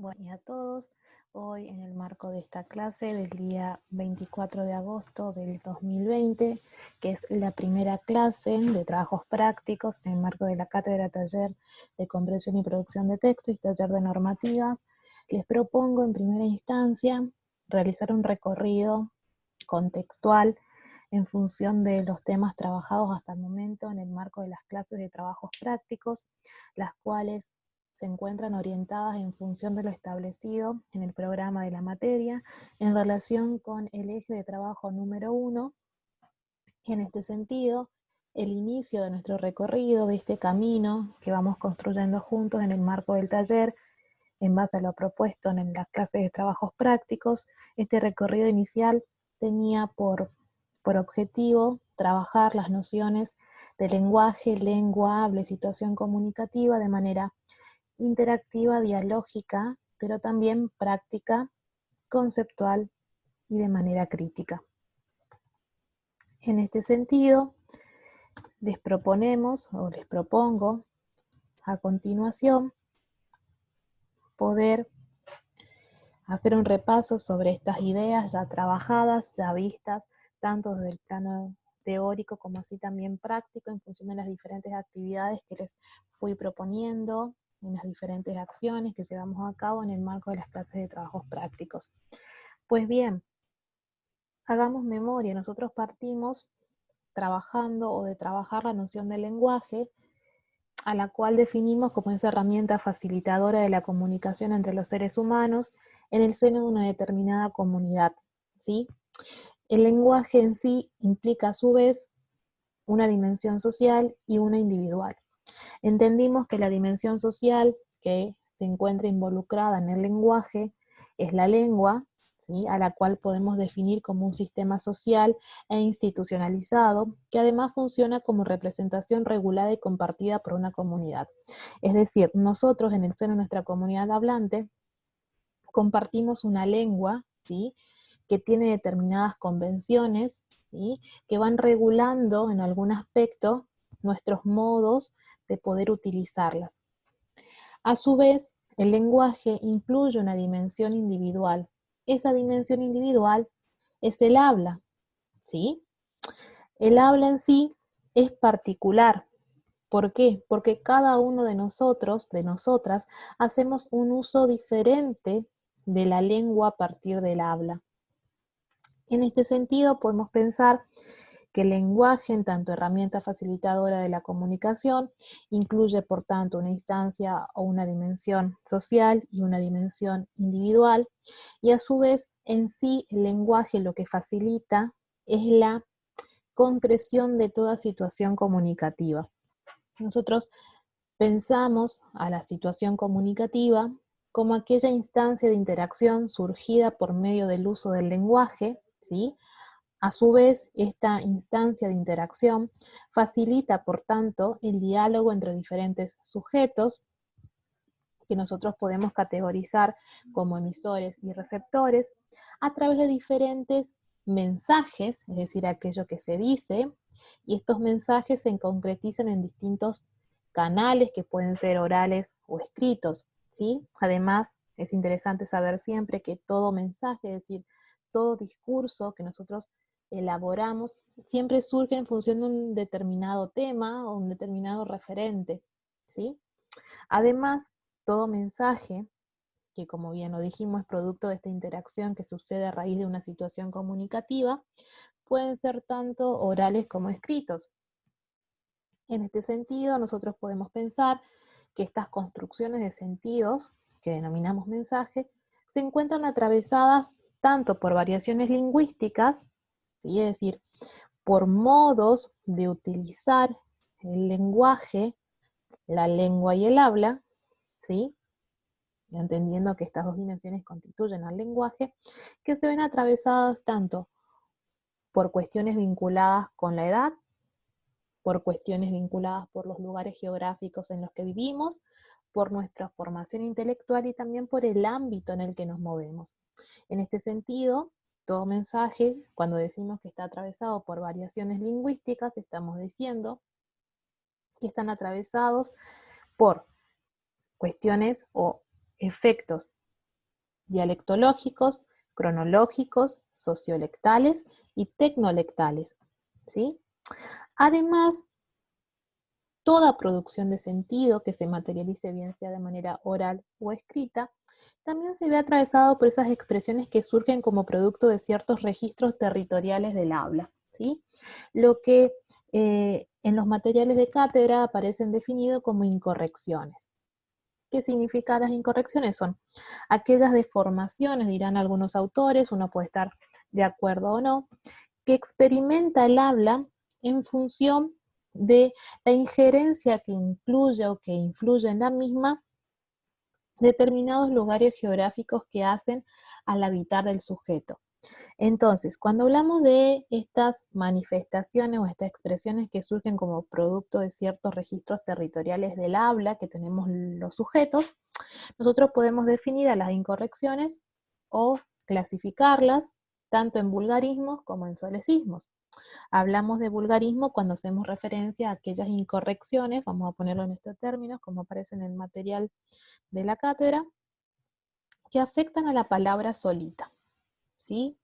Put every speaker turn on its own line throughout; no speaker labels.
Bueno, y a todos, hoy en el marco de esta clase del día 24 de agosto del 2020, que es la primera clase de trabajos prácticos en el marco de la cátedra taller de comprensión y producción de texto y taller de normativas, les propongo en primera instancia realizar un recorrido contextual en función de los temas trabajados hasta el momento en el marco de las clases de trabajos prácticos, las cuales se encuentran orientadas en función de lo establecido en el programa de la materia en relación con el eje de trabajo número 1. En este sentido, el inicio de nuestro recorrido, de este camino que vamos construyendo juntos en el marco del taller, en base a lo propuesto en las clases de trabajos prácticos, este recorrido inicial tenía por objetivo trabajar las nociones de lenguaje, lengua, habla y situación comunicativa de manera interactiva, dialógica, pero también práctica, conceptual y de manera crítica. En este sentido, les propongo a continuación poder hacer un repaso sobre estas ideas ya trabajadas, ya vistas, tanto desde el plano teórico como así también práctico, en función de las diferentes actividades que les fui proponiendo, en las diferentes acciones que llevamos a cabo en el marco de las clases de trabajos prácticos. Pues bien, hagamos memoria, nosotros partimos trabajando o de trabajar la noción del lenguaje, a la cual definimos como esa herramienta facilitadora de la comunicación entre los seres humanos en el seno de una determinada comunidad, ¿sí? El lenguaje en sí implica a su vez una dimensión social y una individual. Entendimos que la dimensión social que se encuentra involucrada en el lenguaje es la lengua, ¿sí?, a la cual podemos definir como un sistema social e institucionalizado, que además funciona como representación regulada y compartida por una comunidad. Es decir, nosotros en el seno de nuestra comunidad hablante compartimos una lengua, ¿sí?, que tiene determinadas convenciones, ¿sí?, que van regulando en algún aspecto nuestros modos de poder utilizarlas. A su vez, el lenguaje incluye una dimensión individual. Esa dimensión individual es el habla, ¿sí? El habla en sí es particular. ¿Por qué? Porque cada uno de nosotros, de nosotras, hacemos un uso diferente de la lengua a partir del habla. En este sentido, podemos pensar que el lenguaje, en tanto herramienta facilitadora de la comunicación, incluye por tanto una instancia o una dimensión social y una dimensión individual, y a su vez en sí el lenguaje lo que facilita es la concreción de toda situación comunicativa. Nosotros pensamos a la situación comunicativa como aquella instancia de interacción surgida por medio del uso del lenguaje, ¿sí? A su vez, esta instancia de interacción facilita, por tanto, el diálogo entre diferentes sujetos que nosotros podemos categorizar como emisores y receptores a través de diferentes mensajes, es decir, aquello que se dice, y estos mensajes se concretizan en distintos canales que pueden ser orales o escritos, ¿sí? Además, es interesante saber siempre que todo mensaje, es decir, todo discurso que nosotros elaboramos, siempre surge en función de un determinado tema o un determinado referente, ¿sí? Además, todo mensaje, que como bien lo dijimos es producto de esta interacción que sucede a raíz de una situación comunicativa, pueden ser tanto orales como escritos. En este sentido, nosotros podemos pensar que estas construcciones de sentidos, que denominamos mensaje, se encuentran atravesadas tanto por variaciones lingüísticas, ¿sí?, es decir, por modos de utilizar el lenguaje, la lengua y el habla, ¿sí?, entendiendo que estas dos dimensiones constituyen al lenguaje, que se ven atravesadas tanto por cuestiones vinculadas con la edad, por cuestiones vinculadas por los lugares geográficos en los que vivimos, por nuestra formación intelectual y también por el ámbito en el que nos movemos. En este sentido, todo mensaje, cuando decimos que está atravesado por variaciones lingüísticas, estamos diciendo que están atravesados por cuestiones o efectos dialectológicos, cronológicos, sociolectales y tecnolectales, ¿sí? Además, toda producción de sentido que se materialice bien sea de manera oral o escrita, también se ve atravesado por esas expresiones que surgen como producto de ciertos registros territoriales del habla, ¿sí? Lo que en los materiales de cátedra aparecen definidos como incorrecciones. ¿Qué significan las incorrecciones? Son aquellas deformaciones, dirán algunos autores, uno puede estar de acuerdo o no, que experimenta el habla en función de la injerencia que incluye o que influye en la misma determinados lugares geográficos que hacen al habitar del sujeto. Entonces, cuando hablamos de estas manifestaciones o estas expresiones que surgen como producto de ciertos registros territoriales del habla que tenemos los sujetos, nosotros podemos definir a las incorrecciones o clasificarlas tanto en vulgarismos como en solecismos. Hablamos de vulgarismo cuando hacemos referencia a aquellas incorrecciones, vamos a ponerlo en estos términos, como aparece en el material de la cátedra, que afectan a la palabra solita, ¿sí?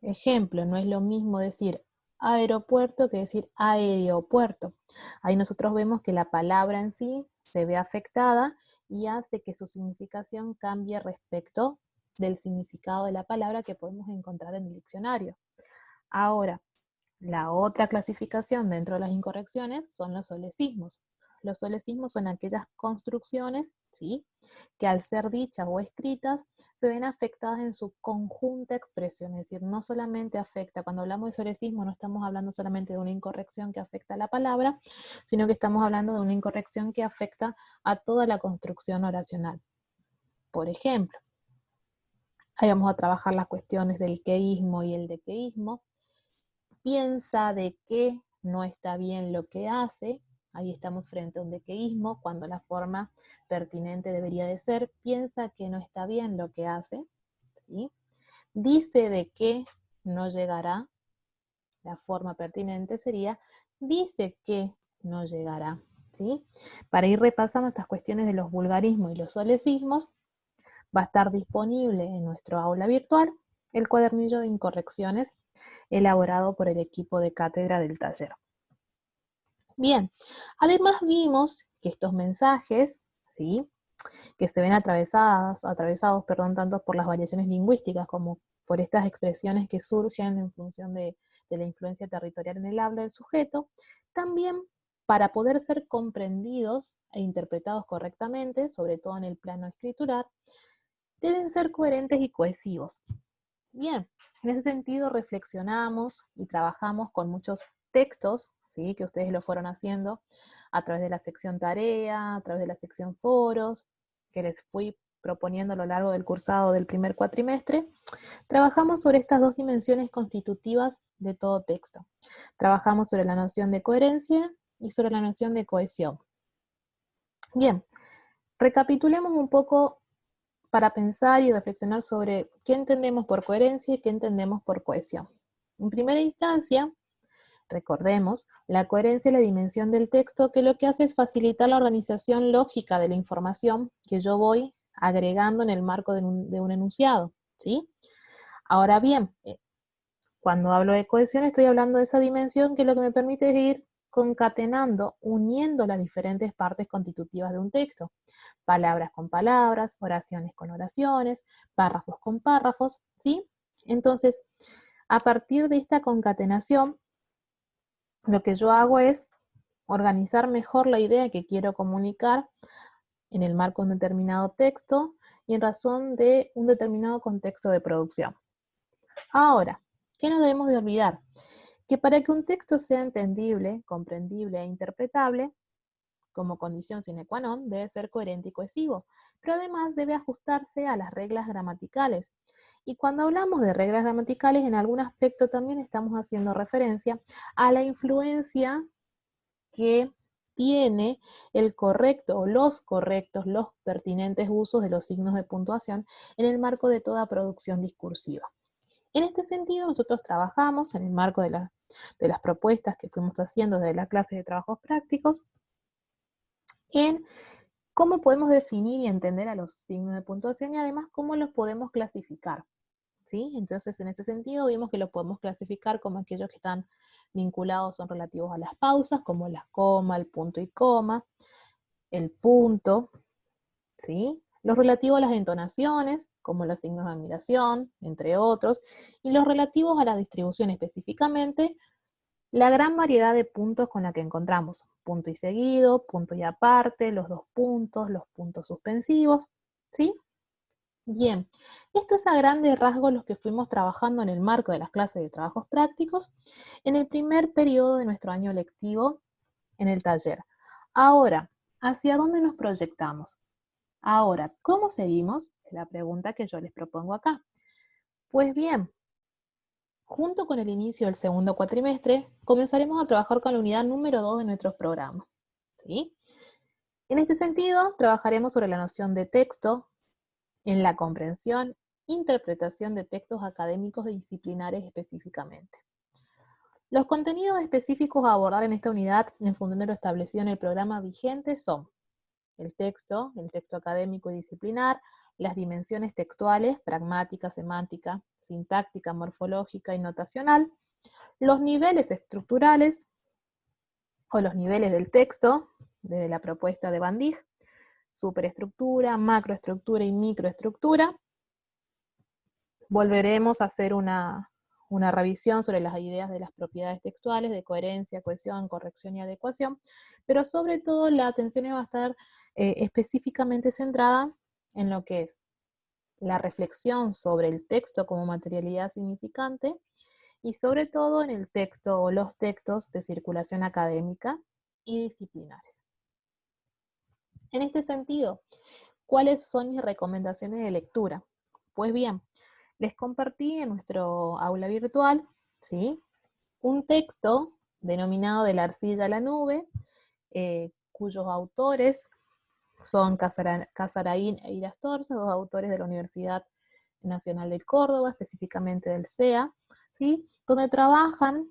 Ejemplo, no es lo mismo decir aeropuerto que decir aeropuerto. Ahí nosotros vemos que la palabra en sí se ve afectada y hace que su significación cambie respecto del significado de la palabra que podemos encontrar en el diccionario. Ahora, la otra clasificación dentro de las incorrecciones son los solecismos. Los solecismos son aquellas construcciones, ¿sí?, que al ser dichas o escritas se ven afectadas en su conjunta expresión, es decir, no solamente afecta, cuando hablamos de solecismo no estamos hablando solamente de una incorrección que afecta a la palabra, sino que estamos hablando de una incorrección que afecta a toda la construcción oracional. Por ejemplo, ahí vamos a trabajar las cuestiones del queísmo y el dequeísmo. Piensa de que no está bien lo que hace, ahí estamos frente a un dequeísmo, cuando la forma pertinente debería de ser, piensa que no está bien lo que hace, ¿sí? Dice de que no llegará, la forma pertinente sería, dice que no llegará, ¿sí? Para ir repasando estas cuestiones de los vulgarismos y los solecismos, va a estar disponible en nuestro aula virtual el cuadernillo de incorrecciones elaborado por el equipo de cátedra del taller. Bien, además vimos que estos mensajes, ¿sí?, que se ven atravesados, tanto por las variaciones lingüísticas como por estas expresiones que surgen en función de la influencia territorial en el habla del sujeto, también para poder ser comprendidos e interpretados correctamente, sobre todo en el plano escritural, deben ser coherentes y cohesivos. Bien, en ese sentido reflexionamos y trabajamos con muchos textos, ¿sí?, que ustedes lo fueron haciendo a través de la sección tarea, a través de la sección foros, que les fui proponiendo a lo largo del cursado del primer cuatrimestre. Trabajamos sobre estas dos dimensiones constitutivas de todo texto. Trabajamos sobre la noción de coherencia y sobre la noción de cohesión. Bien, recapitulemos un poco para pensar y reflexionar sobre qué entendemos por coherencia y qué entendemos por cohesión. En primera instancia, recordemos, la coherencia es la dimensión del texto que lo que hace es facilitar la organización lógica de la información que yo voy agregando en el marco de un enunciado, ¿sí? Ahora bien, cuando hablo de cohesión estoy hablando de esa dimensión que lo que me permite es ir concatenando, uniendo las diferentes partes constitutivas de un texto. Palabras con palabras, oraciones con oraciones, párrafos con párrafos, ¿sí? Entonces, a partir de esta concatenación, lo que yo hago es organizar mejor la idea que quiero comunicar en el marco de un determinado texto y en razón de un determinado contexto de producción. Ahora, ¿qué no debemos de olvidar? Que para que un texto sea entendible, comprendible e interpretable, como condición sine qua non, debe ser coherente y cohesivo, pero además debe ajustarse a las reglas gramaticales. Y cuando hablamos de reglas gramaticales, en algún aspecto también estamos haciendo referencia a la influencia que tiene el correcto o los correctos, los pertinentes usos de los signos de puntuación en el marco de toda producción discursiva. En este sentido, nosotros trabajamos en el marco de las propuestas que fuimos haciendo desde la clase de trabajos prácticos en cómo podemos definir y entender a los signos de puntuación y además cómo los podemos clasificar, ¿sí? Entonces, en ese sentido, vimos que los podemos clasificar como aquellos que están vinculados, son relativos a las pausas, como las comas, el punto y coma, el punto, ¿sí? Los relativos a las entonaciones, como los signos de admiración, entre otros, y los relativos a la distribución específicamente, la gran variedad de puntos con la que encontramos, punto y seguido, punto y aparte, los dos puntos, los puntos suspensivos, ¿sí? Bien, esto es a grandes rasgos los que fuimos trabajando en el marco de las clases de trabajos prácticos en el primer periodo de nuestro año lectivo en el taller. Ahora, ¿hacia dónde nos proyectamos? Ahora, ¿cómo seguimos? Es la pregunta que yo les propongo acá. Pues bien, junto con el inicio del segundo cuatrimestre, comenzaremos a trabajar con la unidad número 2 de nuestros programas, ¿sí? En este sentido, trabajaremos sobre la noción de texto en la comprensión, interpretación de textos académicos y disciplinares específicamente. Los contenidos específicos a abordar en esta unidad, en función de lo establecido en el programa vigente, son el texto académico y disciplinar, las dimensiones textuales, pragmática, semántica, sintáctica, morfológica y notacional, los niveles estructurales o los niveles del texto, desde la propuesta de Van Dijk, superestructura, macroestructura y microestructura. Volveremos a hacer una revisión sobre las ideas de las propiedades textuales, de coherencia, cohesión, corrección y adecuación, pero sobre todo la atención va a estar específicamente centrada en lo que es la reflexión sobre el texto como materialidad significante y sobre todo en el texto o los textos de circulación académica y disciplinares. En este sentido, ¿cuáles son mis recomendaciones de lectura? Pues bien, les compartí en nuestro aula virtual, ¿sí?, un texto denominado De la arcilla a la nube, cuyos autores son Casarain e Irastorza, dos autores de la Universidad Nacional de Córdoba, específicamente del CEA, ¿sí?, donde trabajan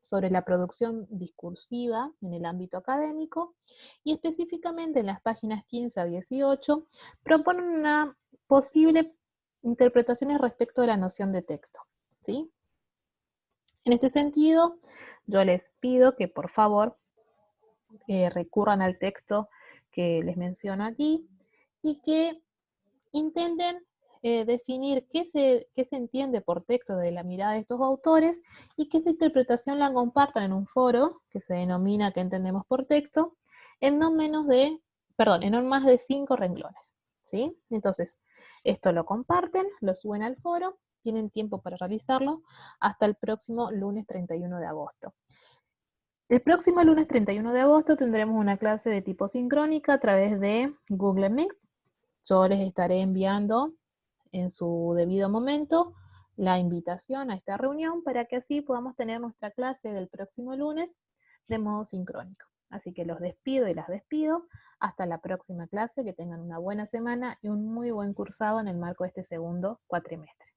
sobre la producción discursiva en el ámbito académico y específicamente en las páginas 15 a 18 proponen una posible interpretaciones respecto de la noción de texto, ¿sí? En este sentido, yo les pido que por favor recurran al texto que les menciono aquí y que intenten definir qué se entiende por texto de la mirada de estos autores y que esta interpretación la compartan en un foro que se denomina ¿Qué entendemos por texto? En no más de 5 renglones, ¿sí? Entonces, esto lo comparten, lo suben al foro, tienen tiempo para realizarlo hasta el próximo lunes 31 de agosto. El próximo lunes 31 de agosto tendremos una clase de tipo sincrónica a través de Google Meet. Yo les estaré enviando en su debido momento la invitación a esta reunión para que así podamos tener nuestra clase del próximo lunes de modo sincrónico. Así que los despido y las despido. Hasta la próxima clase, que tengan una buena semana y un muy buen cursado en el marco de este segundo cuatrimestre.